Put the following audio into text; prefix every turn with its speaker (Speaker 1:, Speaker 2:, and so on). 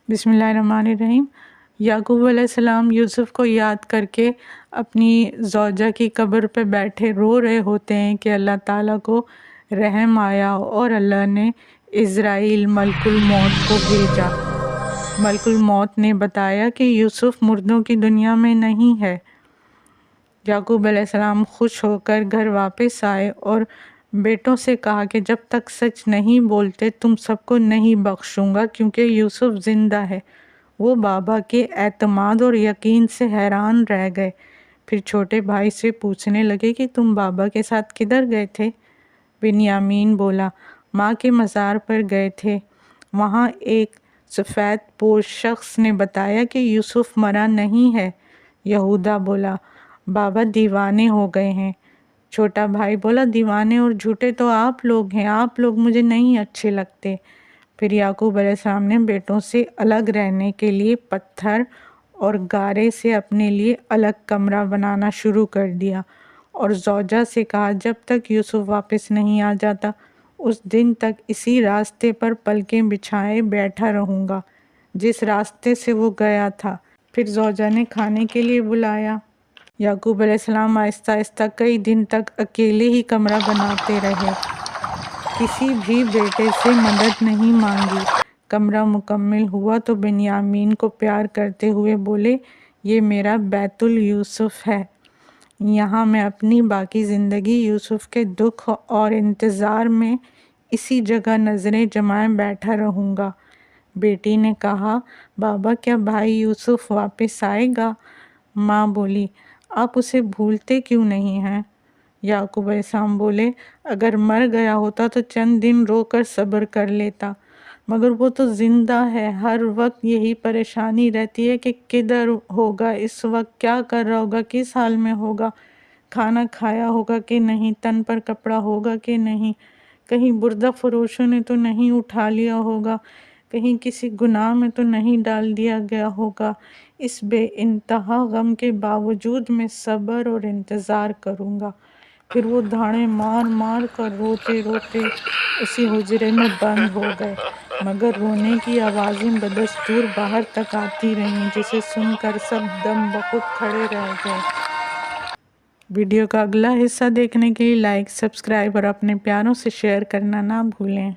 Speaker 1: بسم اللہ الرحمن الرحیم۔ یعقوب علیہ السلام یوسف کو یاد کر کے اپنی زوجہ کی قبر پہ بیٹھے رو رہے ہوتے ہیں کہ اللہ تعالیٰ کو رحم آیا اور اللہ نے عزرائیل ملک الموت کو بھیجا۔ ملک الموت نے بتایا کہ یوسف مردوں کی دنیا میں نہیں ہے۔ یعقوب علیہ السلام خوش ہو کر گھر واپس آئے اور بیٹوں سے کہا کہ جب تک سچ نہیں بولتے تم سب کو نہیں بخشوں گا، کیونکہ یوسف زندہ ہے۔ وہ بابا کے اعتماد اور یقین سے حیران رہ گئے۔ پھر چھوٹے بھائی سے پوچھنے لگے کہ تم بابا کے ساتھ کدھر گئے تھے؟ بنیامین بولا، ماں کے مزار پر گئے تھے۔ وہاں ایک سفید پوش شخص نے بتایا کہ یوسف مرا نہیں ہے۔ یہودا بولا، بابا دیوانے ہو گئے ہیں۔ چھوٹا بھائی بولا، دیوانے اور جھوٹے تو آپ لوگ ہیں، آپ لوگ مجھے نہیں اچھے لگتے۔ پھر یعقوب علیہ السلام نے بیٹوں سے الگ رہنے کے لیے پتھر اور گارے سے اپنے لیے الگ کمرہ بنانا شروع کر دیا، اور زوجہ سے کہا جب تک یوسف واپس نہیں آ جاتا اس دن تک اسی راستے پر پلکیں بچھائے بیٹھا رہوں گا جس راستے سے وہ گیا تھا۔ پھر زوجہ نے کھانے کے لیے بلایا۔ یعقوب علیہ السلام آہستہ آہستہ کئی دن تک اکیلے ہی کمرہ بناتے رہے، کسی بھی بیٹے سے مدد نہیں مانگی۔ کمرہ مکمل ہوا تو بنیامین کو پیار کرتے ہوئے بولے، یہ میرا بیت یوسف ہے، یہاں میں اپنی باقی زندگی یوسف کے دکھ اور انتظار میں اسی جگہ نظریں جمائے بیٹھا رہوں گا۔ بیٹی نے کہا، بابا کیا بھائی یوسف واپس آئے گا؟ ماں بولی، آپ اسے بھولتے کیوں نہیں ہیں؟ یعقوب علیہ السلام بولے، اگر مر گیا ہوتا تو چند دن رو کر صبر کر لیتا، مگر وہ تو زندہ ہے۔ ہر وقت یہی پریشانی رہتی ہے کہ کدھر ہوگا، اس وقت کیا کر رہا ہوگا، کس حال میں ہوگا، کھانا کھایا ہوگا کہ نہیں، تن پر کپڑا ہوگا کہ نہیں، کہیں بردہ فروشوں نے تو نہیں اٹھا لیا ہوگا، کہیں کسی گناہ میں تو نہیں ڈال دیا گیا ہوگا۔ اس بے انتہا غم کے باوجود میں صبر اور انتظار کروں گا۔ پھر وہ دھاڑیں مار مار کر روتے روتے اسی حجرے میں بند ہو گئے، مگر رونے کی آوازیں بدستور باہر تک آتی رہیں، جسے سن کر سب دم بخود کھڑے رہ گئے۔ ویڈیو کا اگلا حصہ دیکھنے کے لیے لائک، سبسکرائب اور اپنے پیاروں سے شیئر کرنا نہ بھولیں۔